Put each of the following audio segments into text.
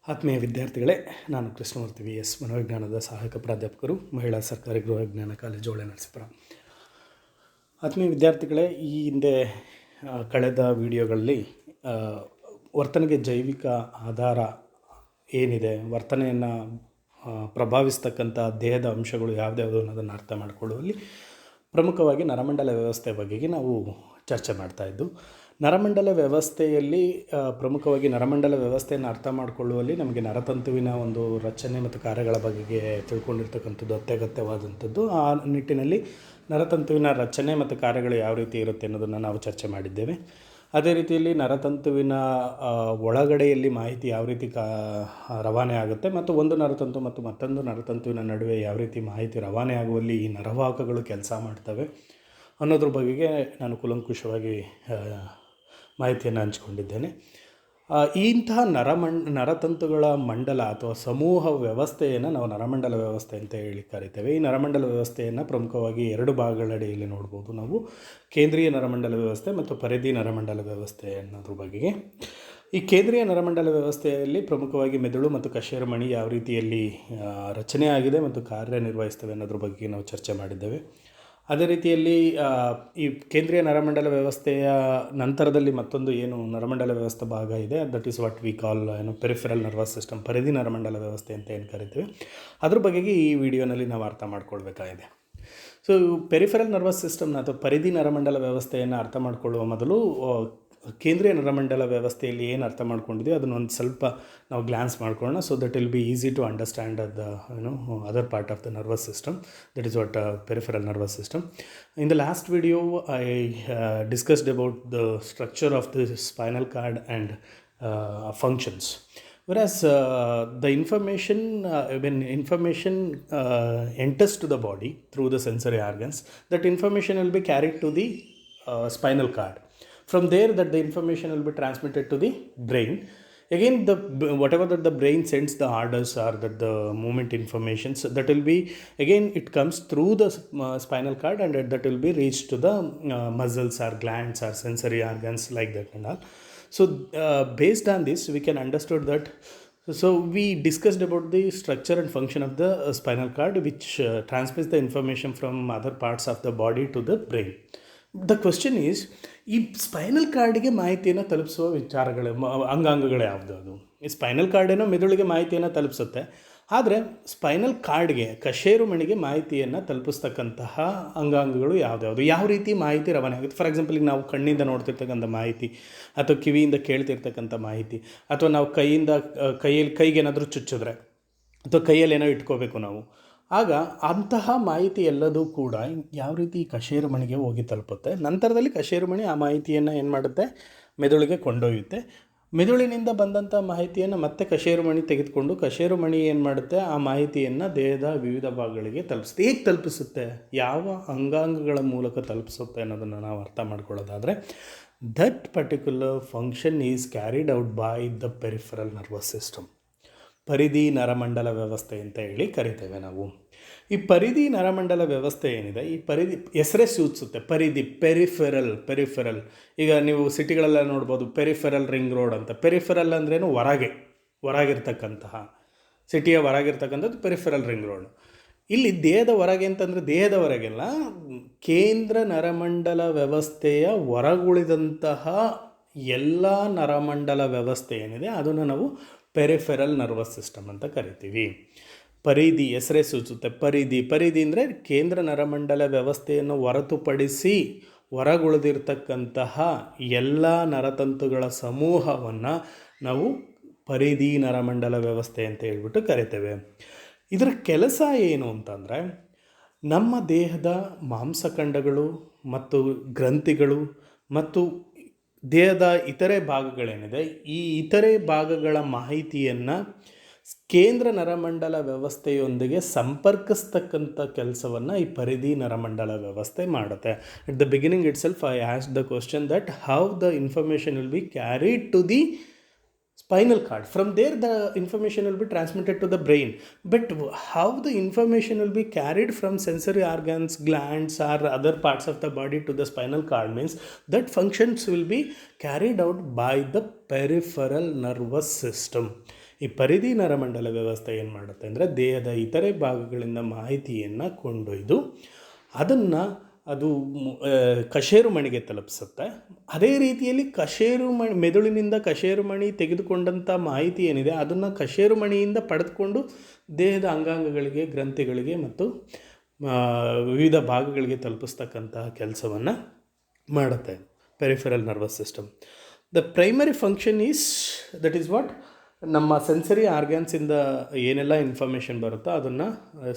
ಆತ್ಮೀಯ ವಿದ್ಯಾರ್ಥಿಗಳೇ, ನಾನು ಕೃಷ್ಣಮೂರ್ತಿ ವಿ ಎಸ್, ಮನೋವಿಜ್ಞಾನದ ಸಹಾಯಕ ಪ್ರಾಧ್ಯಾಪಕರು, ಮಹಿಳಾ ಸರ್ಕಾರಿ ಗೃಹ ವಿಜ್ಞಾನ ಕಾಲೇಜು ಒಳ್ಳೆ ನರಸೀಪುರ. ಆತ್ಮೀಯ ವಿದ್ಯಾರ್ಥಿಗಳೇ, ಈ ಹಿಂದೆ ಕಳೆದ ವಿಡಿಯೋಗಳಲ್ಲಿ ವರ್ತನೆಗೆ ಜೈವಿಕ ಆಧಾರ ಏನಿದೆ, ವರ್ತನೆಯನ್ನು ಪ್ರಭಾವಿಸ್ತಕ್ಕಂಥ ದೇಹದ ಅಂಶಗಳು ಯಾವುದ್ಯಾವುದು ಅನ್ನೋದನ್ನು ಅರ್ಥ ಮಾಡಿಕೊಳ್ಳುವಲ್ಲಿ ಪ್ರಮುಖವಾಗಿ ನರಮಂಡಲ ವ್ಯವಸ್ಥೆ ಬಗೆಗೆ ನಾವು ಚರ್ಚೆ ಮಾಡ್ತಾಯಿದ್ದು. ನರಮಂಡಲ ವ್ಯವಸ್ಥೆಯಲ್ಲಿ ಪ್ರಮುಖವಾಗಿ ನರಮಂಡಲ ವ್ಯವಸ್ಥೆಯನ್ನು ಅರ್ಥ ಮಾಡಿಕೊಳ್ಳುವಲ್ಲಿ ನಮಗೆ ನರತಂತುವಿನ ಒಂದು ರಚನೆ ಮತ್ತು ಕಾರ್ಯಗಳ ಬಗೆಗೆ ತಿಳ್ಕೊಂಡಿರ್ತಕ್ಕಂಥದ್ದು ಅತ್ಯಗತ್ಯವಾದಂಥದ್ದು. ಆ ನಿಟ್ಟಿನಲ್ಲಿ ನರತಂತುವಿನ ರಚನೆ ಮತ್ತು ಕಾರ್ಯಗಳು ಯಾವ ರೀತಿ ಇರುತ್ತೆ ಅನ್ನೋದನ್ನು ನಾವು ಚರ್ಚೆ ಮಾಡಿದ್ದೇವೆ. ಅದೇ ರೀತಿಯಲ್ಲಿ ನರತಂತುವಿನ ಒಳಗಡೆಯಲ್ಲಿ ಮಾಹಿತಿ ಯಾವ ರೀತಿ ರವಾನೆ ಆಗುತ್ತೆ ಮತ್ತು ಒಂದು ನರತಂತು ಮತ್ತು ಮತ್ತೊಂದು ನರತಂತುವಿನ ನಡುವೆ ಯಾವ ರೀತಿ ಮಾಹಿತಿ ರವಾನೆ ಆಗುವಲ್ಲಿ ಈ ನರವಾಹಕಗಳು ಕೆಲಸ ಮಾಡ್ತವೆ ಅನ್ನೋದ್ರ ಬಗೆಗೆ ನಾನು ಕೂಲಂಕುಷವಾಗಿ ಮಾಹಿತಿಯನ್ನು ಹಂಚಿಕೊಂಡಿದ್ದೇನೆ. ಇಂತಹ ನರತಂತುಗಳ ಮಂಡಲ ಅಥವಾ ಸಮೂಹ ವ್ಯವಸ್ಥೆಯನ್ನು ನಾವು ನರಮಂಡಲ ವ್ಯವಸ್ಥೆ ಅಂತ ಹೇಳಿ ಕರಿತೇವೆ. ಈ ನರಮಂಡಲ ವ್ಯವಸ್ಥೆಯನ್ನು ಪ್ರಮುಖವಾಗಿ ಎರಡು ಭಾಗಗಳಡಿಯಲ್ಲಿ ನೋಡ್ಬೋದು ನಾವು: ಕೇಂದ್ರೀಯ ನರಮಂಡಲ ವ್ಯವಸ್ಥೆ ಮತ್ತು ಪರಿಧಿ ನರಮಂಡಲ ವ್ಯವಸ್ಥೆ ಅನ್ನೋದ್ರ ಬಗೆಗೆ. ಈ ಕೇಂದ್ರೀಯ ನರಮಂಡಲ ವ್ಯವಸ್ಥೆಯಲ್ಲಿ ಪ್ರಮುಖವಾಗಿ ಮೆದುಳು ಮತ್ತು ಕಶೇರುಮಣಿ ಯಾವ ರೀತಿಯಲ್ಲಿ ರಚನೆ ಆಗಿದೆ ಮತ್ತು ಕಾರ್ಯನಿರ್ವಹಿಸ್ತವೆ ಅನ್ನೋದ್ರ ಬಗ್ಗೆ ನಾವು ಚರ್ಚೆ ಮಾಡಿದ್ದೇವೆ. ಅದೇ ರೀತಿಯಲ್ಲಿ ಈ ಕೇಂದ್ರೀಯ ನರಮಂಡಲ ವ್ಯವಸ್ಥೆಯ ನಂತರದಲ್ಲಿ ಮತ್ತೊಂದು ಏನು ನರಮಂಡಲ ವ್ಯವಸ್ಥೆ ಭಾಗ ಇದೆ, that is what we call peripheral nervous system, ಪರಿಧಿ ನರಮಂಡಲ ವ್ಯವಸ್ಥೆ ಅಂತ ಏನು ಕರಿತೀವಿ. ಅದ್ರ ಬಗೆಗೆ ಈ ವಿಡಿಯೋನಲ್ಲಿ ನಾವು ಅರ್ಥ ಮಾಡ್ಕೊಳ್ಬೇಕಾಗಿದೆ. ಸೊ ಪೆರಿಫೆರಲ್ ನರ್ವಸ್ ಸಿಸ್ಟಮ್ನ ಅಥವಾ ಪರಿಧಿ ನರಮಂಡಲ ವ್ಯವಸ್ಥೆಯನ್ನು ಅರ್ಥ ಮಾಡಿಕೊಳ್ಳುವ ಮೊದಲು ಕೇಂದ್ರೀಯ ನರಮಂಡಲ ವ್ಯವಸ್ಥೆಯಲ್ಲಿ ಏನು ಅರ್ಥ ಮಾಡ್ಕೊಂಡಿದ್ದೀವಿ ಅದನ್ನು ಒಂದು ಸ್ವಲ್ಪ ನಾವು ಗ್ಲಾನ್ಸ್ ಮಾಡ್ಕೊಳ್ಳೋಣ. So that will be easy to understand the other part of the nervous system, that is what peripheral nervous system. In the last video I discussed about the structure of the spinal cord and functions. Whereas the information when information enters to the body through the sensory organs, that information will be carried to the spinal cord. From there, that the information will be transmitted to the brain. Again, whatever that the brain sends the orders or that the movement information, so that will be, again it comes through the spinal cord and that will be reached to the muscles or glands or sensory organs like that and all. So based on this we can understood that, so we discussed about the structure and function of the spinal cord, which transmits the information from other parts of the body to the brain. The question is, ಈ spinal ಕಾರ್ಡಿಗೆ ಮಾಹಿತಿಯನ್ನು ತಲುಪಿಸುವ ಅಂಗಾಂಗಗಳು ಯಾವುದು? ಅದು ಈ spinal ಕಾರ್ಡೇನೋ ಮೆದುಳಿಗೆ ಮಾಹಿತಿಯನ್ನು ತಲುಪಿಸುತ್ತೆ, ಆದರೆ ಸ್ಪೈನಲ್ ಕಾರ್ಡ್ಗೆ ಕಶೇರುಮಣಿಗೆ ಮಾಹಿತಿಯನ್ನು ತಲುಪಿಸ್ತಕ್ಕಂತಹ ಅಂಗಾಂಗಗಳು ಯಾವುದ್ಯಾವುದು, ಯಾವ ರೀತಿ ಮಾಹಿತಿ ರವಾನೆ ಆಗುತ್ತೆ? ಫಾರ್ ಎಕ್ಸಾಂಪಲ್, ಈಗ ನಾವು ಕಣ್ಣಿಂದ ನೋಡ್ತಿರ್ತಕ್ಕಂಥ ಮಾಹಿತಿ ಅಥವಾ ಕಿವಿಯಿಂದ ಕೇಳ್ತಿರ್ತಕ್ಕಂಥ ಮಾಹಿತಿ, ಅಥವಾ ನಾವು ಕೈಗೆ ಏನಾದರೂ ಚುಚ್ಚಿದ್ರೆ ಅಥವಾ ಕೈಯಲ್ಲಿ ಏನೋ ಇಟ್ಕೋಬೇಕು ನಾವು, ಆಗ ಅಂತಹ ಮಾಹಿತಿ ಎಲ್ಲದೂ ಕೂಡ ಯಾವ ರೀತಿ ಕಶೇರುಮಣಿಗೆ ಹೋಗಿ ತಲುಪುತ್ತೆ. ನಂತರದಲ್ಲಿ ಕಶೇರುಮಣಿ ಆ ಮಾಹಿತಿಯನ್ನು ಏನು ಮಾಡುತ್ತೆ, ಮೆದುಳಿಗೆ ಕೊಂಡೊಯ್ಯುತ್ತೆ. ಮೆದುಳಿನಿಂದ ಬಂದಂಥ ಮಾಹಿತಿಯನ್ನು ಮತ್ತೆ ಕಶೇರುಮಣಿ ತೆಗೆದುಕೊಂಡು ಕಶೇರುಮಣಿ ಏನು ಮಾಡುತ್ತೆ, ಆ ಮಾಹಿತಿಯನ್ನು ದೇಹದ ವಿವಿಧ ಭಾಗಗಳಿಗೆ ತಲುಪಿಸುತ್ತೆ. ಹೇಗೆ ತಲುಪಿಸುತ್ತೆ, ಯಾವ ಅಂಗಾಂಗಗಳ ಮೂಲಕ ತಲುಪಿಸುತ್ತೆ ಅನ್ನೋದನ್ನು ನಾವು ಅರ್ಥ ಮಾಡ್ಕೊಳ್ಳೋದಾದರೆ, that particular function is carried out by the peripheral nervous system. ಪರಿಧಿ ನರಮಂಡಲ ವ್ಯವಸ್ಥೆ ಅಂತ ಹೇಳಿ ಕರಿತೇವೆ ನಾವು. ಈ ಪರಿಧಿ ನರಮಂಡಲ ವ್ಯವಸ್ಥೆ ಏನಿದೆ, ಈ ಪರಿಧಿ ಹೆಸರೇ ಸೂಚಿಸುತ್ತೆ, ಪರಿಧಿ, ಪೆರಿಫೆರಲ್. ಈಗ ನೀವು ಸಿಟಿಗಳೆಲ್ಲ ನೋಡ್ಬೋದು, ಪೆರಿಫೆರಲ್ ರಿಂಗ್ ರೋಡ್ ಅಂತ. ಪೆರಿಫೆರಲ್ ಅಂದ್ರೇನು, ಹೊರಗಿರ್ತಕ್ಕಂತಹ, ಸಿಟಿಯ ಹೊರಗಿರ್ತಕ್ಕಂಥದ್ದು ಪೆರಿಫೆರಲ್ ರಿಂಗ್ ರೋಡ್. ಇಲ್ಲಿ ದೇಹದ ಹೊರಗೆ ಅಂತಂದರೆ ದೇಹದ ಹೊರಗೆಲ್ಲ, ಕೇಂದ್ರ ನರಮಂಡಲ ವ್ಯವಸ್ಥೆಯ ಹೊರಗುಳಿದಂತಹ ಎಲ್ಲ ನರಮಂಡಲ ವ್ಯವಸ್ಥೆ ಏನಿದೆ ಅದನ್ನು ನಾವು ಪೆರಿಫೆರಲ್ ನರ್ವಸ್ ಸಿಸ್ಟಮ್ ಅಂತ ಕರಿತೀವಿ. ಪರಿಧಿ ಹೆಸರೇ ಸೂಚಿಸುತ್ತೆ, ಪರಿಧಿ ಅಂದರೆ ಕೇಂದ್ರ ನರಮಂಡಲ ವ್ಯವಸ್ಥೆಯನ್ನು ಹೊರತುಪಡಿಸಿ ಹೊರಗುಳಿದಿರ್ತಕ್ಕಂತಹ ಎಲ್ಲ ನರತಂತುಗಳ ಸಮೂಹವನ್ನು ನಾವು ಪರಿಧಿ ನರಮಂಡಲ ವ್ಯವಸ್ಥೆ ಅಂತ ಹೇಳ್ಬಿಟ್ಟು ಕರಿತೇವೆ. ಇದರ ಕೆಲಸ ಏನು ಅಂತಂದರೆ, ನಮ್ಮ ದೇಹದ ಮಾಂಸಖಂಡಗಳು ಮತ್ತು ಗ್ರಂಥಿಗಳು ಮತ್ತು ದೇಹದ ಇತರೆ ಭಾಗಗಳೇನಿದೆ, ಈ ಇತರೆ ಭಾಗಗಳ ಮಾಹಿತಿಯನ್ನು ಕೇಂದ್ರ ನರಮಂಡಲ ವ್ಯವಸ್ಥೆಯೊಂದಿಗೆ ಸಂಪರ್ಕಿಸ್ತಕ್ಕಂಥ ಕೆಲಸವನ್ನು ಈ ಪರಿಧಿ ನರಮಂಡಲ ವ್ಯವಸ್ಥೆ ಮಾಡುತ್ತೆ. At the beginning itself I asked the question that how the information will be carried to the spinal cord. From there the information will be transmitted to the brain. But how the information will be carried from sensory organs, glands or other parts of the body to the spinal cord means that functions will be carried out by the peripheral nervous system. ಈ ಪರಿಧಿ ನರಮಂಡಲ ವ್ಯವಸ್ಥೆ ಏನು ಮಾಡುತ್ತೆ ಅಂದರೆ ದೇಹದ ಇತರೆ ಭಾಗಗಳಿಂದ ಮಾಹಿತಿಯನ್ನು ಕೊಂಡೊಯ್ದು ಅದನ್ನು ಅದು ಕಶೇರುಮಣಿಗೆ ತಲುಪಿಸುತ್ತೆ. ಅದೇ ರೀತಿಯಲ್ಲಿ ಕಶೇರುಮಣಿ, ಮೆದುಳಿನಿಂದ ಕಶೇರುಮಣಿ ತೆಗೆದುಕೊಂಡಂಥ ಮಾಹಿತಿ ಏನಿದೆ ಅದನ್ನು ಕಶೇರುಮಣಿಯಿಂದ ಪಡೆದುಕೊಂಡು ದೇಹದ ಅಂಗಾಂಗಗಳಿಗೆ, ಗ್ರಂಥಿಗಳಿಗೆ ಮತ್ತು ವಿವಿಧ ಭಾಗಗಳಿಗೆ ತಲುಪಿಸ್ತಕ್ಕಂತಹ ಕೆಲಸವನ್ನು ಮಾಡುತ್ತೆ peripheral nervous system. The primary function is that is what, ನಮ್ಮ ಸೆನ್ಸರಿ ಆರ್ಗ್ಯಾನ್ಸಿಂದ ಏನೆಲ್ಲ ಇನ್ಫಾರ್ಮೇಷನ್ ಬರುತ್ತೋ ಅದನ್ನು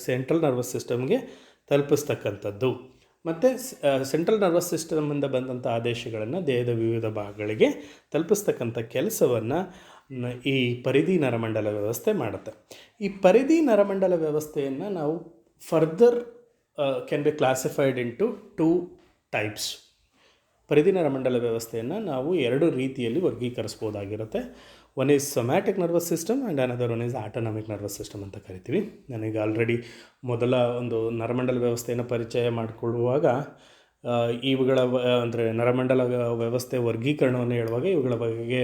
ಸೆಂಟ್ರಲ್ ನರ್ವಸ್ ಸಿಸ್ಟಮ್ಗೆ ತಲುಪಿಸ್ತಕ್ಕಂಥದ್ದು. ಮತ್ತು ಸೆಂಟ್ರಲ್ ನರ್ವಸ್ ಸಿಸ್ಟಮಿಂದ ಬಂದಂಥ ಆದೇಶಗಳನ್ನು ದೇಹದ ವಿವಿಧ ಭಾಗಗಳಿಗೆ ತಲುಪಿಸ್ತಕ್ಕಂಥ ಕೆಲಸವನ್ನು ಈ ಪರಿಧಿ ನರಮಂಡಲ ವ್ಯವಸ್ಥೆ ಮಾಡುತ್ತೆ. ಈ ಪರಿಧಿ ನರಮಂಡಲ ವ್ಯವಸ್ಥೆಯನ್ನು ನಾವು further can be classified into 2 types. ಪರಿಧಿ ನರಮಂಡಲ ವ್ಯವಸ್ಥೆಯನ್ನು ನಾವು 2 ರೀತಿಯಲ್ಲಿ ವರ್ಗೀಕರಿಸ್ಬೋದಾಗಿರುತ್ತೆ. One is somatic nervous system and another one is autonomic nervous system ಅಂತ ಕರಿತೀವಿ. ನನಗೆ ಆಲ್ರೆಡಿ ಮೊದಲ ಒಂದು ನರಮಂಡಲ ವ್ಯವಸ್ಥೆಯನ್ನು ಪರಿಚಯ ಮಾಡಿಕೊಳ್ಳುವಾಗ ಇವುಗಳ ಅಂದರೆ ನರಮಂಡಲ ವ್ಯವಸ್ಥೆ ವರ್ಗೀಕರಣವನ್ನು ಹೇಳುವಾಗ ಇವುಗಳ ಬಗ್ಗೆ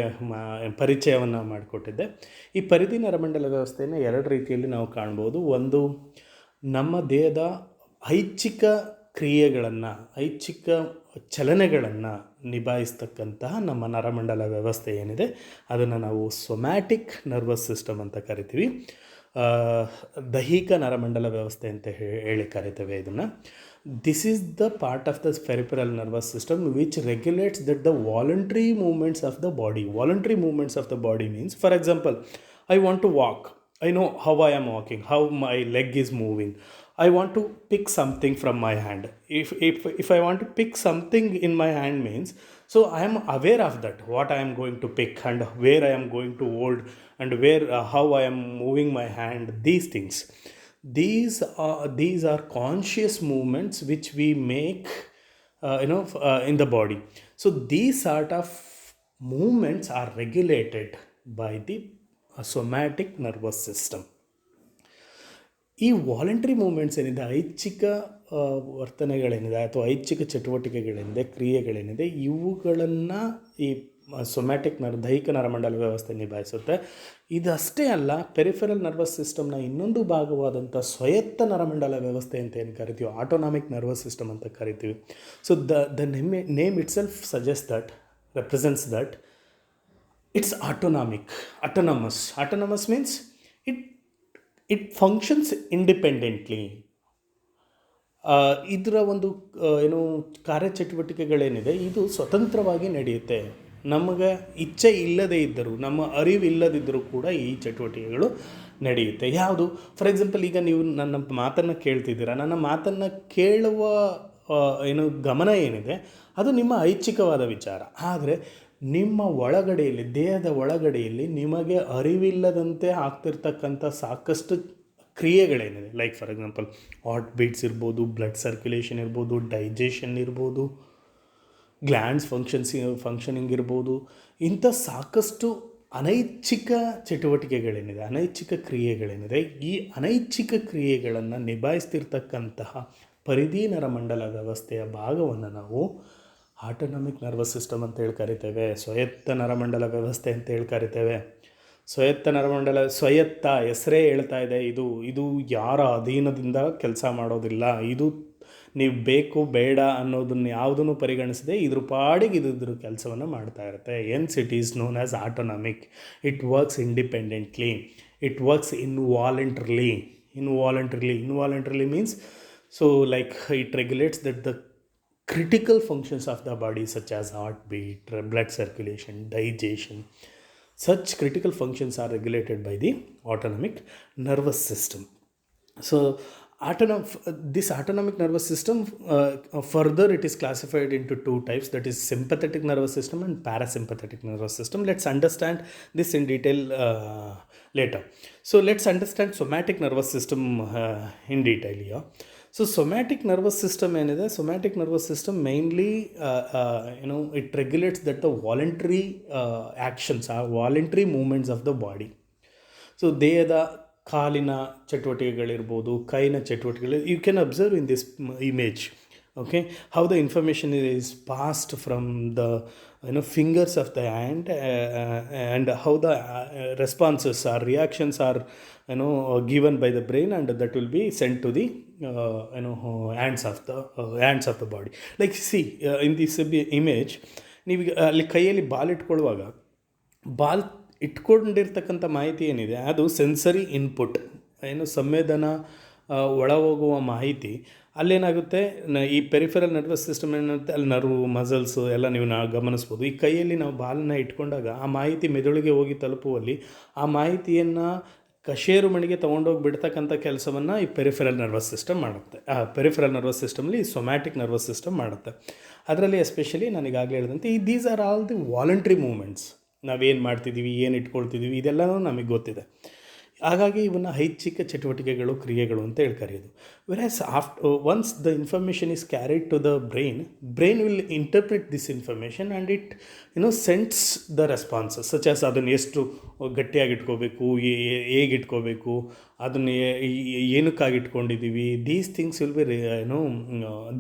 ಪರಿಚಯವನ್ನು ಮಾಡಿಕೊಟ್ಟಿದ್ದೆ. ಈ ಪರಿಧಿ ನರಮಂಡಲ ವ್ಯವಸ್ಥೆಯನ್ನು 2 ರೀತಿಯಲ್ಲಿ ನಾವು ಕಾಣ್ಬೋದು. ಒಂದು, ನಮ್ಮ ದೇಹದ ಐಚ್ಛಿಕ ಕ್ರಿಯೆಗಳನ್ನು, ಐಚ್ಛಿಕ ಚಲನೆಗಳನ್ನು ನಿಭಾಯಿಸ್ತಕ್ಕಂತಹ ನಮ್ಮ ನರಮಂಡಲ ವ್ಯವಸ್ಥೆ ಏನಿದೆ ಅದನ್ನು ನಾವು ಸೊಮ್ಯಾಟಿಕ್ ನರ್ವಸ್ ಸಿಸ್ಟಮ್ ಅಂತ ಕರಿತೀವಿ. ದೈಹಿಕ ನರಮಂಡಲ ವ್ಯವಸ್ಥೆ ಅಂತ ಹೇಳಿ ಕರಿತೇವೆ ಇದನ್ನು. This is the part of the peripheral nervous system which regulates that the voluntary movements of the body. Voluntary movements of the body means, for example, I want to walk. I know how I am walking, how my leg is moving. I want to pick something from my hand. If I want to pick something in my hand means, so I am aware of that, what I am going to pick and where I am going to hold and where how I am moving my hand. These things, these are conscious movements which we make in the body. So these sort of movements are regulated by the somatic nervous system. ಈ voluntary moments ಏನಿದೆ, ಐಚ್ಛಿಕ ವರ್ತನೆಗಳೇನಿದೆ ಅಥವಾ ಐಚ್ಛಿಕ ಚಟುವಟಿಕೆಗಳೇನಿದೆ, ಕ್ರಿಯೆಗಳೇನಿದೆ, ಇವುಗಳನ್ನು ಈ somatic ದೈಹಿಕ ನರಮಂಡಲ ವ್ಯವಸ್ಥೆ ನಿಭಾಯಿಸುತ್ತೆ. ಇದಷ್ಟೇ ಅಲ್ಲ, ಪೆರಿಫೆರಲ್ ನರ್ವಸ್ ಸಿಸ್ಟಮ್ನ ಇನ್ನೊಂದು ಭಾಗವಾದಂಥ ಸ್ವಾಯತ್ತ ನರಮಂಡಲ ವ್ಯವಸ್ಥೆ ಅಂತ ಏನು ಕರಿತೀವಿ, ಆಟೋನಾಮಿಕ್ ನರ್ವಸ್ ಸಿಸ್ಟಮ್ ಅಂತ ಕರಿತೀವಿ. So the name it self suggest that, represents that it's autonomous. Autonomous means it functions independently. ಇದರ ಒಂದು ಕಾರ್ಯಚಟುವಟಿಕೆಗಳೇನಿದೆ ಇದು ಸ್ವತಂತ್ರವಾಗಿ ನಡೆಯುತ್ತೆ. ನಮಗೆ ಇಚ್ಛೆ ಇಲ್ಲದೇ ಇದ್ದರೂ, ನಮ್ಮ ಅರಿವಿಲ್ಲದಿದ್ದರೂ ಕೂಡ ಈ ಚಟುವಟಿಕೆಗಳು ನಡೆಯುತ್ತೆ. ಯಾವುದು, ಫಾರ್ ಎಕ್ಸಾಂಪಲ್, ಈಗ ನೀವು ನನ್ನ ಮಾತನ್ನು ಕೇಳ್ತಿದ್ದೀರಾ, ನನ್ನ ಮಾತನ್ನು ಕೇಳುವ ಗಮನ ಏನಿದೆ ಅದು ನಿಮ್ಮ ಐಚ್ಛಿಕವಾದ ವಿಚಾರ. ಆದರೆ ನಿಮ್ಮ ಒಳಗಡೆಯಲ್ಲಿ, ದೇಹದ ಒಳಗಡೆಯಲ್ಲಿ ನಿಮಗೆ ಅರಿವಿಲ್ಲದಂತೆ ಆಗ್ತಿರ್ತಕ್ಕಂಥ ಸಾಕಷ್ಟು ಕ್ರಿಯೆಗಳೇನಿದೆ, like for example heart beats ಇರ್ಬೋದು, ಬ್ಲಡ್ ಸರ್ಕ್ಯುಲೇಷನ್ ಇರ್ಬೋದು, ಡೈಜೆಷನ್ ಇರ್ಬೋದು, ಗ್ಲ್ಯಾಂಡ್ಸ್ ಫಂಕ್ಷನಿಂಗ್ ಇರ್ಬೋದು, ಇಂಥ ಸಾಕಷ್ಟು ಅನೈಚ್ಛಿಕ ಚಟುವಟಿಕೆಗಳೇನಿದೆ, ಅನೈಚ್ಛಿಕ ಕ್ರಿಯೆಗಳೇನಿದೆ, ಈ ಅನೈಚ್ಛಿಕ ಕ್ರಿಯೆಗಳನ್ನು ನಿಭಾಯಿಸ್ತಿರ್ತಕ್ಕಂತಹ ಪರಿಧಿ ನರಮಂಡಲ ವ್ಯವಸ್ಥೆಯ ಭಾಗವನ್ನು ನಾವು ಆಟೋನಾಮಿಕ್ ನರ್ವಸ್ ಸಿಸ್ಟಮ್ ಅಂತ ಹೇಳಿ ಕರಿತೇವೆ. ಸ್ವಾಯತ್ತ ನರಮಂಡಲ ವ್ಯವಸ್ಥೆ ಅಂತ ಹೇಳಿ ಕರಿತೇವೆ. ಸ್ವಾಯತ್ತ ನರಮಂಡಲ, ಸ್ವಾಯತ್ತ ಹೆಸರೇ ಹೇಳ್ತಾ ಇದೆ, ಇದು ಯಾರ ಅಧೀನದಿಂದ ಕೆಲಸ ಮಾಡೋದಿಲ್ಲ. ಇದು ನೀವು ಬೇಕು ಬೇಡ ಅನ್ನೋದನ್ನು ಯಾವುದನ್ನು ಪರಿಗಣಿಸದೆ ಇದ್ರ ಪಾಡಿಗೆ ಇದ್ರ ಕೆಲಸವನ್ನು ಮಾಡ್ತಾ ಇರುತ್ತೆ. Hence it is known as autonomic. It works independently, it works involuntarily. Involuntarily means, so like it regulates that the critical functions of the body such as heartbeat, blood circulation, digestion, such critical functions are regulated by the autonomic nervous system. So this autonomic nervous system, further it is classified into 2 types, that is sympathetic nervous system and parasympathetic nervous system. Let's understand this in detail later. So let's understand somatic nervous system in detail here. So somatic nervous system ಏನಿದೆ, somatic nervous system mainly it regulates that the voluntary actions, ಆ voluntary movements of the body. So ದೇಹದ ಕಾಲಿನ ಚಟುವಟಿಕೆಗಳಿರ್ಬೋದು, ಕೈನ ಚಟುವಟಿಕೆಗಳು, you can observe in this image, okay, how the information is passed from the fingers of the hand, and how the responses or reactions are given by the brain, and that will be sent to the hands of the body. Like see, in this image ನೀವು ಅಲ್ಲಿ ಕೈಯಲ್ಲಿ ball ಇಟ್ಕೊಳ್ಳುವಾಗ ball ಇಟ್ಕೊಂಡಿರ್ತಕ್ಕಂಥ ಮಾಹಿತಿ ಏನಿದೆ ಅದು sensory input, ಸಂವೇದನ ಒಳ ಹೋಗುವ ಮಾಹಿತಿ. ಅಲ್ಲೇನಾಗುತ್ತೆ, ಈ ಪೆರಿಫೆರಲ್ ನರ್ವಸ್ ಸಿಸ್ಟಮ್ ಏನಾಗುತ್ತೆ, ಅಲ್ಲಿ ನರ್ವು, ಮಸಲ್ಸು ಎಲ್ಲ ನೀವು ಗಮನಿಸ್ಬೋದು. ಈ ಕೈಯಲ್ಲಿ ನಾವು ಬಾಲನ್ನು ಇಟ್ಕೊಂಡಾಗ ಆ ಮಾಹಿತಿ ಮೆದುಳಿಗೆ ಹೋಗಿ ತಲುಪುವಲ್ಲಿ ಆ ಮಾಹಿತಿಯನ್ನು ಕಶೇರು ಮಣಿಗೆ ತೊಗೊಂಡೋಗಿ ಬಿಡ್ತಕ್ಕಂಥ ಕೆಲಸವನ್ನು ಈ ಪೆರಿಫೆರಲ್ ನರ್ವಸ್ ಸಿಸ್ಟಮ್ ಮಾಡುತ್ತೆ. ಆ ಪೆರಿಫೆರಲ್ ನರ್ವಸ್ ಸಿಸ್ಟಮಲ್ಲಿ ಸೊಮ್ಯಾಟಿಕ್ ನರ್ವಸ್ ಸಿಸ್ಟಮ್ ಮಾಡುತ್ತೆ. ಅದರಲ್ಲಿ ಎಸ್ಪೆಷಲಿ ನಾನೀಗಾಗಲೇ ಹೇಳಿದಂತೆ these are all the voluntary movements. ನಾವೇನು ಮಾಡ್ತಿದ್ದೀವಿ, ಏನು ಇಟ್ಕೊಳ್ತಿದ್ದೀವಿ, ಇದೆಲ್ಲನೂ ನಮಗೆ ಗೊತ್ತಿದೆ. ಹಾಗಾಗಿ ಇವನ್ನ ಐಚ್ಛಿಕ ಚಟುವಟಿಕೆಗಳು, ಕ್ರಿಯೆಗಳು ಅಂತ ಹೇಳಿ ಕರೆಯೋದು. Whereas once the information is carried to the brain will interpret this information and it sends the responses such as ಅದನ್ನು ಎಷ್ಟು ಗಟ್ಟಿಯಾಗಿ ಇಟ್ಕೋಬೇಕು, ಹೇಗೆ ಇಟ್ಕೋಬೇಕು, ಅದನ್ನು ಏನಕ್ಕಾಗಿ ಇಟ್ಕೊಂಡಿದ್ದೀವಿ, these things will be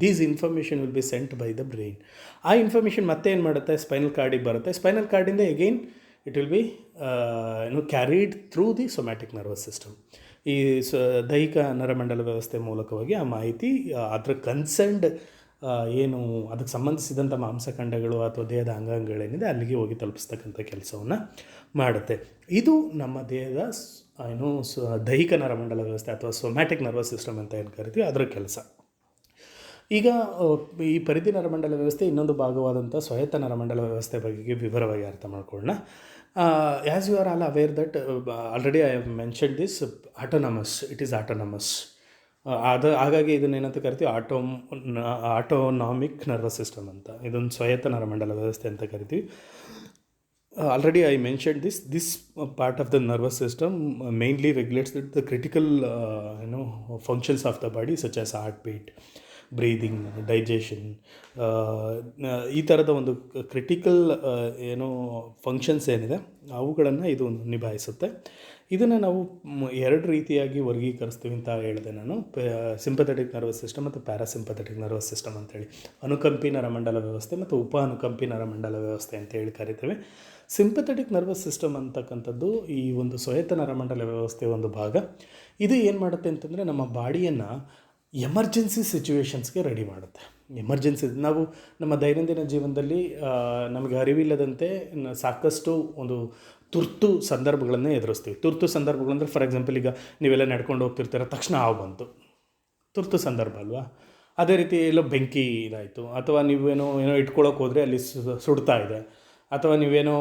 these information will be sent by the brain. ಆ ಇನ್ಫಾರ್ಮೇಷನ್ ಮತ್ತೆ ಏನು ಮಾಡುತ್ತೆ, ಸ್ಪೈನಲ್ ಕಾರ್ಡಿಗೆ ಬರುತ್ತೆ. ಸ್ಪೈನಲ್ ಕಾರ್ಡಿಂದ again it will be carried through the somatic nervous system. ಈ ದೈಹಿಕ ನರಮಂಡಲ ವ್ಯವಸ್ಥೆ ಮೂಲಕವಾಗಿ ಆ ಮಾಹಿತಿ ಅದರ ಕನ್ಸರ್ನ್ಡ್ ಏನು ಅದಕ್ಕೆ ಸಂಬಂಧಿಸಿದಂಥ ಮಾಂಸಖಂಡಗಳು ಅಥವಾ ದೇಹದ ಅಂಗಾಂಗಗಳೇನಿದೆ ಅಲ್ಲಿಗೆ ಹೋಗಿ ತಲುಪಿಸ್ತಕ್ಕಂಥ ಕೆಲಸವನ್ನು ಮಾಡುತ್ತೆ. ಇದು ನಮ್ಮ ದೇಹದ ದೈಹಿಕ ನರಮಂಡಲ ವ್ಯವಸ್ಥೆ ಅಥವಾ ಸೊಮ್ಯಾಟಿಕ್ ನರ್ವಸ್ ಸಿಸ್ಟಮ್ ಅಂತ ಏನು ಕರಿತೀವಿ ಅದರ ಕೆಲಸ. ಈಗ ಈ ಪರಿಧಿ ನರಮಂಡಲ ವ್ಯವಸ್ಥೆ ಇನ್ನೊಂದು ಭಾಗವಾದಂಥ ಸ್ವಾಯತ್ತ ನರಮಂಡಲ ವ್ಯವಸ್ಥೆ ಬಗ್ಗೆ ವಿವರವಾಗಿ ಅರ್ಥ ಮಾಡ್ಕೊಳ್ಳೋಣ. As you are all aware that already I have mentioned this autonomous, it is autonomous. ಹಾಗಾಗಿ ಇದನ್ನೇನಂತ ಕರಿತೀವಿ ಆಟೋನಾಮಿಕ್ ನರ್ವಸ್ ಸಿಸ್ಟಮ್ ಅಂತ. ಇದೊಂದು ಸ್ವಾಯತ್ತ ನರಮಂಡಲ ವ್ಯವಸ್ಥೆ ಅಂತ ಕರಿತೀವಿ. Already I mentioned this part of the nervous system mainly regulates the critical functions of the body such as heartbeat, breathing, digestion, ಈ ಥರದ ಒಂದು ಕ್ರಿಟಿಕಲ್ ಫಂಕ್ಷನ್ಸ್ ಏನಿದೆ ಅವುಗಳನ್ನು ಇದು ನಿಭಾಯಿಸುತ್ತೆ. ಇದನ್ನು ನಾವು ಎರಡು ರೀತಿಯಾಗಿ ವರ್ಗೀಕರಿಸ್ತೀವಿ ಅಂತ ಹೇಳಿದೆ ನಾನು, ಸಿಂಪಥೆಟಿಕ್ ನರ್ವಸ್ ಸಿಸ್ಟಮ್ ಮತ್ತು ಪ್ಯಾರಾಸಿಂಪಥೆಟಿಕ್ ನರ್ವಸ್ ಸಿಸ್ಟಮ್ ಅಂತೇಳಿ. ಅನುಕಂಪಿ ನರಮಂಡಲ ವ್ಯವಸ್ಥೆ ಮತ್ತು ಉಪ ಅನುಕಂಪಿ ನರಮಂಡಲ ವ್ಯವಸ್ಥೆ ಅಂತೇಳಿ ಕರಿತೇವೆ. ಸಿಂಪಥೆಟಿಕ್ ನರ್ವಸ್ ಸಿಸ್ಟಮ್ ಅಂತಕ್ಕಂಥದ್ದು ಈ ಒಂದು ಸ್ವಾಯತ್ತ ನರಮಂಡಲ ವ್ಯವಸ್ಥೆಯ ಒಂದು ಭಾಗ. ಇದು ಏನು ಮಾಡುತ್ತೆ ಅಂತಂದರೆ ನಮ್ಮ ಬಾಡಿಯನ್ನು ಎಮರ್ಜೆನ್ಸಿ ಸಿಚುವೇಶನ್ಸ್ಗೆ ರೆಡಿ ಮಾಡುತ್ತೆ. ಎಮರ್ಜೆನ್ಸಿ ನಾವು ನಮ್ಮ ದೈನಂದಿನ ಜೀವನದಲ್ಲಿ ನಮಗೆ ಅರಿವಿಲ್ಲದಂತೆ ಸಾಕಷ್ಟು ಒಂದು ತುರ್ತು ಸಂದರ್ಭಗಳನ್ನೇ ಎದುರಿಸ್ತೀವಿ. ತುರ್ತು ಸಂದರ್ಭಗಳಂದರೆ ಫಾರ್ ಎಕ್ಸಾಂಪಲ್ ಈಗ ನೀವೆಲ್ಲ ನಡ್ಕೊಂಡು ಹೋಗ್ತಿರ್ತೀರ, ತಕ್ಷಣ ಹಾವು ಬಂತು, ತುರ್ತು ಸಂದರ್ಭ ಅಲ್ವಾ. ಅದೇ ರೀತಿ ಎಲ್ಲೋ ಬೆಂಕಿ ಇದಾಯಿತು, ಅಥವಾ ನೀವೇನೋ ಇಟ್ಕೊಳ್ಳೋಕೆ ಹೋದರೆ ಅಲ್ಲಿ ಸುಡ್ತಾ ಇದೆ, ಅಥವಾ ನೀವೇನೋ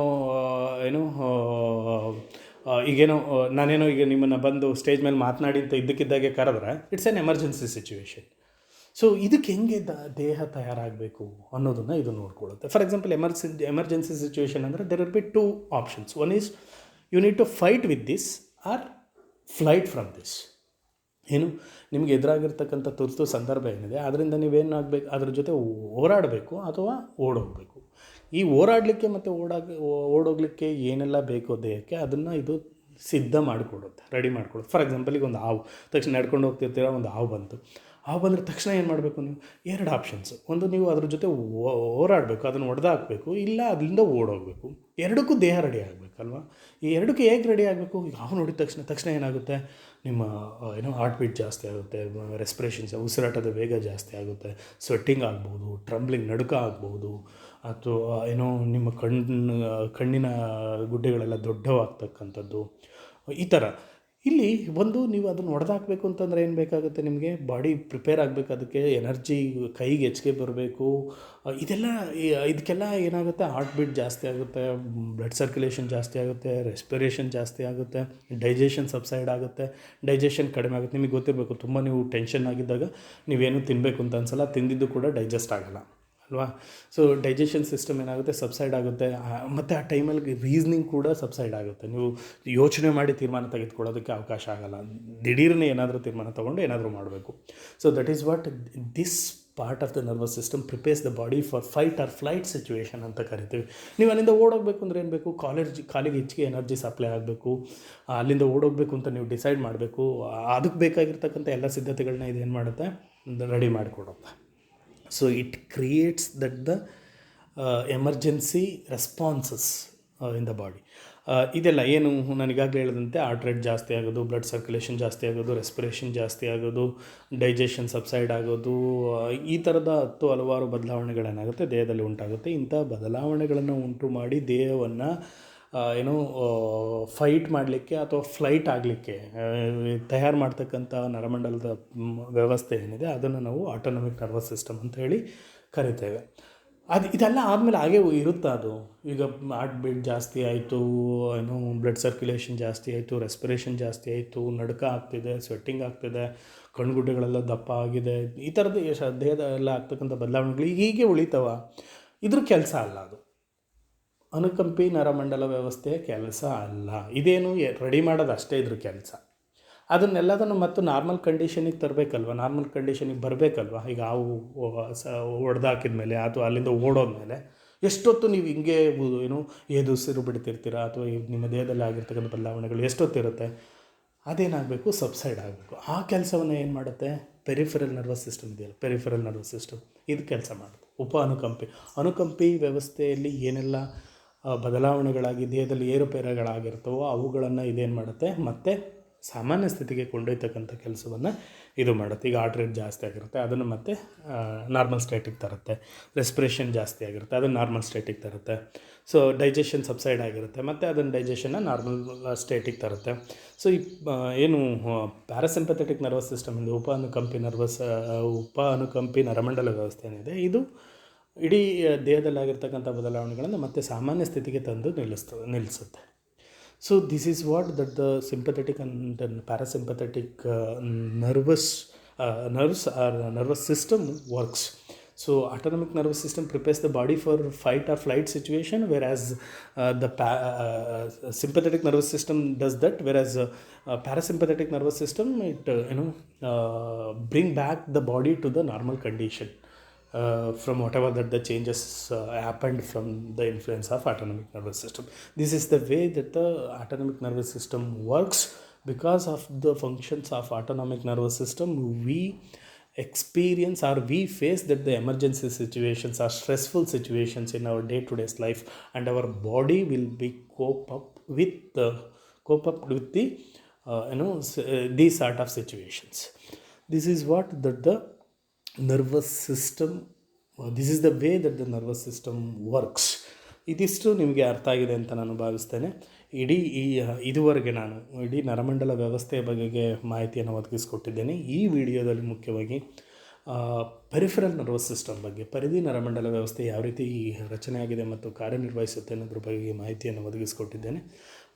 ಈಗೇನೋ ನಾನೇನೋ ಈಗ ನಿಮ್ಮನ್ನು ಬಂದು ಸ್ಟೇಜ್ ಮೇಲೆ ಮಾತನಾಡಿ ಅಂತ ಇದ್ದಕ್ಕಿದ್ದಾಗೆ ಕರೆದ್ರೆ it's an emergency situation. So ಇದಕ್ಕೆ ಹೆಂಗೆ ದೇಹ ತಯಾರಾಗಬೇಕು ಅನ್ನೋದನ್ನು ಇದು ನೋಡ್ಕೊಳ್ಳುತ್ತೆ. ಫಾರ್ ಎಕ್ಸಾಂಪಲ್ ಎಮರ್ಜೆನ್ಸಿ ಸಿಚುವೇಶನ್ ಅಂದರೆ there will be two options. One is you need to fight with this or flight from this. ನಿಮಗೆ ಎದುರಾಗಿರ್ತಕ್ಕಂಥ ತುರ್ತು ಸಂದರ್ಭ ಏನಿದೆ ಅದರಿಂದ ನೀವೇನಾಗಬೇಕು, ಅದ್ರ ಜೊತೆ ಹೋರಾಡಬೇಕು ಅಥವಾ ಓಡೋಗಬೇಕು. ಈ ಹೋರಾಡಲಿಕ್ಕೆ ಮತ್ತು ಓಡೋಗ್ಲಿಕ್ಕೆ ಏನೆಲ್ಲ ಬೇಕೋ ದೇಹಕ್ಕೆ ಅದನ್ನು ಇದು ಸಿದ್ಧ ಮಾಡಿಕೊಡುತ್ತೆ, ರೆಡಿ ಮಾಡಿಕೊಡುತ್ತೆ. ಫಾರ್ ಎಕ್ಸಾಂಪಲ್ ಈಗ ಒಂದು ಹಾವು ತಕ್ಷಣ ನಡ್ಕೊಂಡು ಹೋಗ್ತಿರ್ತೀರ, ಒಂದು ಹಾವು ಬಂತು. ಹಾವು ಬಂದರೆ ತಕ್ಷಣ ಏನು ಮಾಡಬೇಕು ನೀವು? ಎರಡು ಆಪ್ಷನ್ಸು. ಒಂದು ನೀವು ಅದ್ರ ಜೊತೆ ಹೋರಾಡಬೇಕು, ಅದನ್ನು ಹೊಡೆದಾಕಬೇಕು, ಇಲ್ಲ ಅದರಿಂದ ಓಡೋಗಬೇಕು. ಎರಡಕ್ಕೂ ದೇಹ ರೆಡಿ ಆಗಬೇಕಲ್ವ. ಈ ಎರಡಕ್ಕೂ ಹೇಗೆ ರೆಡಿ ಆಗಬೇಕು? ಈಗ ಹಾವು ನೋಡಿದ ತಕ್ಷಣ ಏನಾಗುತ್ತೆ, ನಿಮ್ಮ ಹಾರ್ಟ್ ಬೀಟ್ ಜಾಸ್ತಿ ಆಗುತ್ತೆ, ರೆಸ್ಪಿರೇಷನ್ಸ್ ಉಸಿರಾಟದ ವೇಗ ಜಾಸ್ತಿ ಆಗುತ್ತೆ, ಸ್ವೆಟ್ಟಿಂಗ್ ಆಗ್ಬೋದು, ಟ್ರಂಬ್ಲಿಂಗ್ ನಡುಕ ಆಗ್ಬೋದು, ಅಥವಾ ನಿಮ್ಮ ಕಣ್ಣಿನ ಗುಡ್ಡೆಗಳೆಲ್ಲ ದೊಡ್ಡವಾಗ್ತಕ್ಕಂಥದ್ದು, ಈ ಥರ. ಇಲ್ಲಿ ಒಂದು ನೀವು ಅದನ್ನು ಹೊಡೆದಾಕಬೇಕು ಅಂತಂದರೆ ಏನು ಬೇಕಾಗುತ್ತೆ, ನಿಮಗೆ ಬಾಡಿ ಪ್ರಿಪೇರ್ ಆಗಬೇಕು, ಅದಕ್ಕೆ ಎನರ್ಜಿ ಕೈಗೆ ಹೆಚ್ಚಿಗೆ ಬರಬೇಕು. ಇದಕ್ಕೆಲ್ಲ ಏನಾಗುತ್ತೆ, ಹಾರ್ಟ್ ಬೀಟ್ ಜಾಸ್ತಿ ಆಗುತ್ತೆ, ಬ್ಲಡ್ ಸರ್ಕ್ಯುಲೇಷನ್ ಜಾಸ್ತಿ ಆಗುತ್ತೆ, ರೆಸ್ಪಿರೇಷನ್ ಜಾಸ್ತಿ ಆಗುತ್ತೆ, ಡೈಜೆಷನ್ ಸಬ್ಸೈಡ್ ಆಗುತ್ತೆ, ಡೈಜೆಷನ್ ಕಡಿಮೆ ಆಗುತ್ತೆ. ನಿಮಗೆ ಗೊತ್ತಿರಬೇಕು, ತುಂಬ ನೀವು ಟೆನ್ಷನ್ ಆಗಿದ್ದಾಗ ನೀವೇನು ತಿನ್ನಬೇಕು ಅಂತ ಅನ್ಸಲ್ಲ, ತಿಂದಿದ್ದು ಕೂಡ ಡೈಜೆಸ್ಟ್ ಆಗೋಲ್ಲ ಅಲ್ವಾ. ಸೊ ಡೈಜೆಷನ್ ಸಿಸ್ಟಮ್ ಏನಾಗುತ್ತೆ, ಸಬ್ಸೈಡ್ ಆಗುತ್ತೆ. ಮತ್ತು ಆ ಟೈಮಲ್ಲಿ ರೀಸ್ನಿಂಗ್ ಕೂಡ ಸಬ್ಸೈಡ್ ಆಗುತ್ತೆ. ನೀವು ಯೋಚನೆ ಮಾಡಿ ತೀರ್ಮಾನ ತೆಗೆದುಕೊಳ್ಳೋದಕ್ಕೆ ಅವಕಾಶ ಆಗೋಲ್ಲ. ದಿಢೀರ್ನೇ ಏನಾದರೂ ತೀರ್ಮಾನ ತೊಗೊಂಡು ಏನಾದರೂ ಮಾಡಬೇಕು. So that is what this part of the nervous system prepares the body for fight R flight situation ಅಂತ ಕರಿತೀವಿ. ನೀವು ಅಲ್ಲಿಂದ ಓಡೋಗಬೇಕು ಅಂದರೆ ಏನು ಬೇಕು, ಕಾಲಿಗೆ ಹೆಚ್ಚಿಗೆ ಎನರ್ಜಿ ಸಪ್ಲೈ ಆಗಬೇಕು. ಅಲ್ಲಿಂದ ಓಡೋಗಬೇಕು ಅಂತ ನೀವು ಡಿಸೈಡ್ ಮಾಡಬೇಕು. ಅದಕ್ಕೆ ಬೇಕಾಗಿರ್ತಕ್ಕಂಥ ಎಲ್ಲ ಸಿದ್ಧತೆಗಳನ್ನ ಇದೇನು ಮಾಡುತ್ತೆ, ರೆಡಿ ಮಾಡಿಕೊಡುತ್ತೆ. So it creates that the emergency responses in the body. ಇದೆಲ್ಲ ಏನು ನನಗಾಗಲೇ ಹೇಳಿದಂತೆ ಹಾರ್ಟ್ ರೇಟ್ ಜಾಸ್ತಿ ಆಗೋದು, ಬ್ಲಡ್ ಸರ್ಕ್ಯುಲೇಷನ್ ಜಾಸ್ತಿ ಆಗೋದು, ರೆಸ್ಪಿರೇಷನ್ ಜಾಸ್ತಿ ಆಗೋದು, ಡೈಜೆಷನ್ ಸಬ್ಸೈಡ್ ಆಗೋದು, ಈ ಥರದ ಹಲವಾರು ಬದಲಾವಣೆಗಳೇನಾಗುತ್ತೆ ದೇಹದಲ್ಲಿ ಉಂಟಾಗುತ್ತೆ. ಇಂಥ ಬದಲಾವಣೆಗಳನ್ನು ಉಂಟು ಮಾಡಿ ದೇಹವನ್ನು ಫೈಟ್ ಮಾಡಲಿಕ್ಕೆ ಅಥವಾ ಫ್ಲೈಟ್ ಆಗಲಿಕ್ಕೆ ತಯಾರು ಮಾಡ್ತಕ್ಕಂಥ ನರಮಂಡಲದ ವ್ಯವಸ್ಥೆ ಏನಿದೆ ಅದನ್ನು ನಾವು ಆಟೋನಮಿಕ್ ನರ್ವಸ್ ಸಿಸ್ಟಮ್ ಅಂತ ಹೇಳಿ ಕರಿತೇವೆ. ಇದೆಲ್ಲ ಆದಮೇಲೆ ಹಾಗೇ ಇರುತ್ತಾ ಅದು. ಈಗ ಹಾರ್ಟ್ ಬೀಟ್ ಜಾಸ್ತಿ ಆಯಿತು, ಬ್ಲಡ್ ಸರ್ಕ್ಯುಲೇಷನ್ ಜಾಸ್ತಿ ಆಯಿತು, ರೆಸ್ಪಿರೇಷನ್ ಜಾಸ್ತಿ ಆಯಿತು, ನಡುಕ ಆಗ್ತಿದೆ, ಸ್ವೆಟ್ಟಿಂಗ್ ಆಗ್ತಿದೆ, ಕಣ್ಣುಗುಡ್ಡೆಗಳೆಲ್ಲ ದಪ್ಪ ಆಗಿದೆ, ಈ ಥರದ್ದು ದೇಹದಲ್ಲ ಆಗ್ತಕ್ಕಂಥ ಬದಲಾವಣೆಗಳು ಹೀಗೆ ಉಳಿತವ. ಇದ್ರ ಕೆಲಸ ಅಲ್ಲ ಅದು. ಅನುಕಂಪಿ ನರಮಂಡಲ ವ್ಯವಸ್ಥೆಯ ಕೆಲಸ ಅಲ್ಲ. ಇದೇನು ರೆಡಿ ಮಾಡೋದು ಅಷ್ಟೇ ಇದ್ರ ಕೆಲಸ. ಅದನ್ನೆಲ್ಲದನ್ನು ಮತ್ತು ನಾರ್ಮಲ್ ಕಂಡೀಷನಿಗೆ ತರಬೇಕಲ್ವ, ನಾರ್ಮಲ್ ಕಂಡೀಷನಿಗೆ ಬರಬೇಕಲ್ವ. ಈಗ ಹಾವು ಹೊಡೆದಾಕಿದ ಮೇಲೆ ಅಥವಾ ಅಲ್ಲಿಂದ ಓಡೋದ್ಮೇಲೆ ಎಷ್ಟೊತ್ತು ನೀವು ಹಿಂಗೆ ಉಸಿರು ಬಿಡ್ತಿರ್ತೀರ ಅಥವಾ ನಿಮ್ಮ ದೇಹದಲ್ಲಿ ಆಗಿರ್ತಕ್ಕಂಥ ಬದಲಾವಣೆಗಳು ಎಷ್ಟೊತ್ತಿರುತ್ತೆ, ಅದೇನಾಗಬೇಕು, ಸಬ್ಸೈಡ್ ಆಗಬೇಕು. ಆ ಕೆಲಸವನ್ನು ಏನು ಮಾಡುತ್ತೆ, ಪೆರಿಫೆರಲ್ ನರ್ವಸ್ ಸಿಸ್ಟಮ್ ಇದೆಯಲ್ಲ, ಪೆರಿಫೆರಲ್ ನರ್ವಸ್ ಸಿಸ್ಟಮ್ ಇದು ಕೆಲಸ ಮಾಡುತ್ತೆ. ಅನುಕಂಪಿ ವ್ಯವಸ್ಥೆಯಲ್ಲಿ ಏನೆಲ್ಲ ಬದಲಾವಣೆಗಳಾಗಿ ದೇಹದಲ್ಲಿ ಏರುಪೇರುಗಳಾಗಿರ್ತವೋ ಅವುಗಳನ್ನು ಇದೇನು ಮಾಡುತ್ತೆ, ಮತ್ತು ಸಾಮಾನ್ಯ ಸ್ಥಿತಿಗೆ ಕೊಂಡೊಯ್ತಕ್ಕಂಥ ಕೆಲಸವನ್ನು ಇದು ಮಾಡುತ್ತೆ. ಈಗ ಹಾರ್ಟ್ ರೇಟ್ ಜಾಸ್ತಿ ಆಗಿರುತ್ತೆ, ಅದನ್ನು ಮತ್ತೆ ನಾರ್ಮಲ್ ಸ್ಟೇಟಿಗೆ ತರುತ್ತೆ. ರೆಸ್ಪಿರೇಷನ್ ಜಾಸ್ತಿ ಆಗಿರುತ್ತೆ, ಅದನ್ನು ನಾರ್ಮಲ್ ಸ್ಟೇಟಿಗೆ ತರುತ್ತೆ. ಸೊ ಡೈಜೆಷನ್ ಸಬ್ಸೈಡ್ ಆಗಿರುತ್ತೆ, ಮತ್ತು ಅದನ್ನು ಡೈಜೆಷನ್ನ ನಾರ್ಮಲ್ ಸ್ಟೇಟಿಗೆ ತರುತ್ತೆ. ಸೊ ಈ ಪ್ಯಾರಾಸಿಂಪಥೆಟಿಕ್ ನರ್ವಸ್ ಸಿಸ್ಟಮಿಂದ ಉಪ ಅನುಕಂಪಿ ನರಮಂಡಲ ವ್ಯವಸ್ಥೆ ಏನಿದೆ ಇದು ಇಡೀ ದೇಹದಲ್ಲಾಗಿರ್ತಕ್ಕಂಥ ಬದಲಾವಣೆಗಳನ್ನು ಮತ್ತೆ ಸಾಮಾನ್ಯ ಸ್ಥಿತಿಗೆ ತಂದು ನಿಲ್ಲಿಸುತ್ತೆ. So this is what that the sympathetic and parasympathetic nervous nervous system works. So autonomic nervous system prepares the body for fight or flight situation, whereas the sympathetic nervous system does that, whereas parasympathetic nervous system it bring back the body to the normal condition. From whatever that the changes happened from the influence of autonomic nervous system. This is the way that the autonomic nervous system works. Because of the functions of autonomic nervous system, we experience or we face that the emergency situations or stressful situations in our day-to-day life, and our body will be cope up with the these sort of situations. This is what the nervous system, this is the way that the nervous system works. ಇದಿಷ್ಟು ನಿಮಗೆ ಅರ್ಥ ಆಗಿದೆ ಅಂತ ನಾನು ಭಾವಿಸ್ತೇನೆ. ಇದುವರೆಗೆ ನಾನು ಇಡೀ ನರಮಂಡಲ ವ್ಯವಸ್ಥೆಯ ಬಗೆಗೆ ಮಾಹಿತಿಯನ್ನು ಒದಗಿಸಿಕೊಟ್ಟಿದ್ದೇನೆ. ಈ ವಿಡಿಯೋದಲ್ಲಿ ಮುಖ್ಯವಾಗಿ ಪೆರಿಫೆರಲ್ ನರ್ವಸ್ ಸಿಸ್ಟಮ್ ಬಗ್ಗೆ, ಪರಿಧಿ ನರಮಂಡಲ ವ್ಯವಸ್ಥೆ ಯಾವ ರೀತಿ ರಚನೆ ಆಗಿದೆ ಮತ್ತು ಕಾರ್ಯನಿರ್ವಹಿಸುತ್ತೆ ಅನ್ನೋದ್ರ ಬಗ್ಗೆ ಮಾಹಿತಿಯನ್ನು ಒದಗಿಸಿಕೊಟ್ಟಿದ್ದೇನೆ.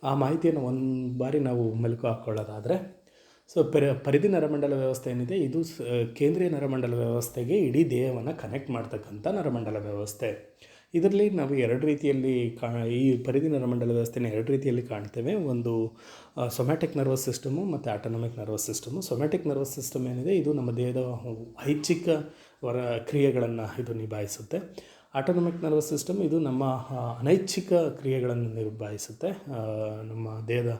ಆ ಮಾಹಿತಿಯನ್ನು ಒಂದು ಬಾರಿ ನಾವು ಮೆಲುಕು ಹಾಕ್ಕೊಳ್ಳೋದಾದರೆ, ಸೊ ಪರಿಧಿ ನರಮಂಡಲ ವ್ಯವಸ್ಥೆ ಏನಿದೆ ಇದು ಕೇಂದ್ರೀಯ ನರಮಂಡಲ ವ್ಯವಸ್ಥೆಗೆ ಇಡೀ ದೇಹವನ್ನು ಕನೆಕ್ಟ್ ಮಾಡ್ತಕ್ಕಂಥ ನರಮಂಡಲ ವ್ಯವಸ್ಥೆ. ಇದರಲ್ಲಿ ನಾವು ಎರಡು ರೀತಿಯಲ್ಲಿ ಈ ಪರಿಧಿ ನರಮಂಡಲ ವ್ಯವಸ್ಥೆನ ಎರಡು ರೀತಿಯಲ್ಲಿ ಕಾಣ್ತೇವೆ. ಒಂದು ಸೊಮ್ಯಾಟಿಕ್ ನರ್ವಸ್ ಸಿಸ್ಟಮು ಮತ್ತು autonomic nervous system. Somatic nervous system ಏನಿದೆ ಇದು ನಮ್ಮ ದೇಹದ ಐಚ್ಛಿಕ ಕ್ರಿಯೆಗಳನ್ನು ಇದು ನಿಭಾಯಿಸುತ್ತೆ. ಆಟೋನಾಮಿಕ್ ನರ್ವಸ್ ಸಿಸ್ಟಮ್ ಇದು ನಮ್ಮ ಅನೈಚ್ಛಿಕ ಕ್ರಿಯೆಗಳನ್ನು ನಿಭಾಯಿಸುತ್ತೆ. ನಮ್ಮ ದೇಹದ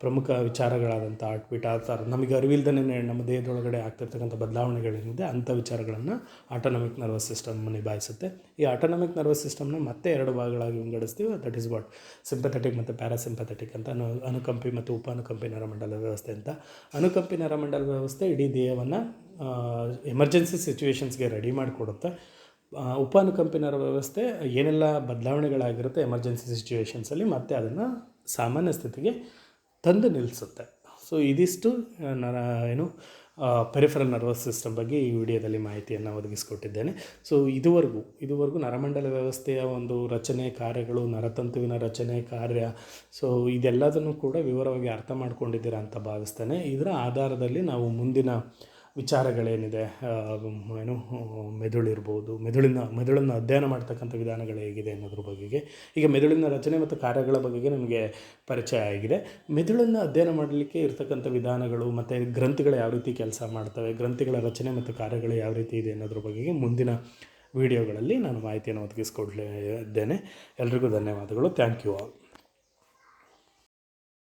ಪ್ರಮುಖ ವಿಚಾರಗಳಾದಂಥ ಹಾರ್ಟ್ ಬೀಟ್, ಆ ಥರ ನಮಗೆ ಅರಿವಿಲ್ದೇ ನಮ್ಮ ದೇಹದೊಳಗಡೆ ಆಗ್ತಿರ್ತಕ್ಕಂಥ ಬದಲಾವಣೆಗಳೇನಿದೆ ಅಂಥ ವಿಚಾರಗಳನ್ನು ಆಟೋನಾಮಿಕ್ ನರ್ವಸ್ ಸಿಸ್ಟಮ್ ನಿಭಾಯಿಸುತ್ತೆ. ಈ ಆಟೋನಾಮಿಕ್ ನರ್ವಸ್ ಸಿಸ್ಟಮ್ನ ಮತ್ತೆ ಎರಡು ಭಾಗಗಳಾಗಿ ವಿಂಗಡಿಸ್ತೀವಿ. ದಟ್ ಈಸ್ ವಾಟ್ ಸಿಂಪಥೆಟಿಕ್ ಮತ್ತು ಪ್ಯಾರಾಸಿಂಪಥೆಟಿಕ್ ಅಂತ, ಅನುಕಂಪಿ ಮತ್ತು ಉಪ ಅನುಕಂಪಿ ನರಮಂಡಲ ವ್ಯವಸ್ಥೆ ಅಂತ. ಅನುಕಂಪಿ ನರಮಂಡಲ ವ್ಯವಸ್ಥೆ ಇಡೀ ದೇಹವನ್ನು ಎಮರ್ಜೆನ್ಸಿ ಸಿಚುವೇಷನ್ಸ್ಗೆ ರೆಡಿ ಮಾಡಿಕೊಡುತ್ತೆ. ಉಪ ಅನುಕಂಪಿ ನರ ವ್ಯವಸ್ಥೆ ಏನೆಲ್ಲ ಬದಲಾವಣೆಗಳಾಗಿರುತ್ತೆ ಎಮರ್ಜೆನ್ಸಿ ಸಿಚುವೇಷನ್ಸಲ್ಲಿ ಮತ್ತೆ ಅದನ್ನು ಸಾಮಾನ್ಯ ಸ್ಥಿತಿಗೆ ತಂದು ನಿಲ್ಲಿಸುತ್ತೆ. ಸೊ ಇದಿಷ್ಟು ಪೆರಿಫೆರಲ್ ನರ್ವಸ್ ಸಿಸ್ಟಮ್ ಬಗ್ಗೆ ಈ ವಿಡಿಯೋದಲ್ಲಿ ಮಾಹಿತಿಯನ್ನು ಒದಗಿಸಿಕೊಟ್ಟಿದ್ದೇನೆ. ಸೊ ಇದುವರೆಗೂ ನರಮಂಡಲ ವ್ಯವಸ್ಥೆಯ ಒಂದು ರಚನೆ, ಕಾರ್ಯಗಳು, ನರತಂತುವಿನ ರಚನೆ, ಕಾರ್ಯ, ಸೊ ಇದೆಲ್ಲದನ್ನು ಕೂಡ ವಿವರವಾಗಿ ಅರ್ಥ ಮಾಡ್ಕೊಂಡಿದ್ದೀರಾ ಅಂತ ಭಾವಿಸ್ತೇನೆ. ಇದರ ಆಧಾರದಲ್ಲಿ ನಾವು ಮುಂದಿನ ವಿಚಾರಗಳೇನಿದೆ, ಏನು ಮೆದುಳಿರ್ಬೋದು, ಮೆದುಳನ್ನು ಅಧ್ಯಯನ ಮಾಡ್ತಕ್ಕಂಥ ವಿಧಾನಗಳು ಹೇಗಿದೆ ಅನ್ನೋದ್ರ ಬಗೆಗೆ. ಈಗ ಮೆದುಳಿನ ರಚನೆ ಮತ್ತು ಕಾರ್ಯಗಳ ಬಗೆಗೆ ನಮಗೆ ಪರಿಚಯ ಆಗಿದೆ. ಮೆದುಳನ್ನು ಅಧ್ಯಯನ ಮಾಡಲಿಕ್ಕೆ ಇರ್ತಕ್ಕಂಥ ವಿಧಾನಗಳು ಮತ್ತು ಗ್ರಂಥಿಗಳು ಯಾವ ರೀತಿ ಕೆಲಸ ಮಾಡ್ತವೆ, ಗ್ರಂಥಿಗಳ ರಚನೆ ಮತ್ತು ಕಾರ್ಯಗಳು ಯಾವ ರೀತಿ ಇದೆ ಅನ್ನೋದ್ರ ಬಗೆಗೆ ಮುಂದಿನ ವಿಡಿಯೋಗಳಲ್ಲಿ ನಾನು ಮಾಹಿತಿಯನ್ನು ಒದಗಿಸ್ಕೊಡ್ಲಿದ್ದೇನೆ. ಎಲ್ರಿಗೂ ಧನ್ಯವಾದಗಳು. Thank you all.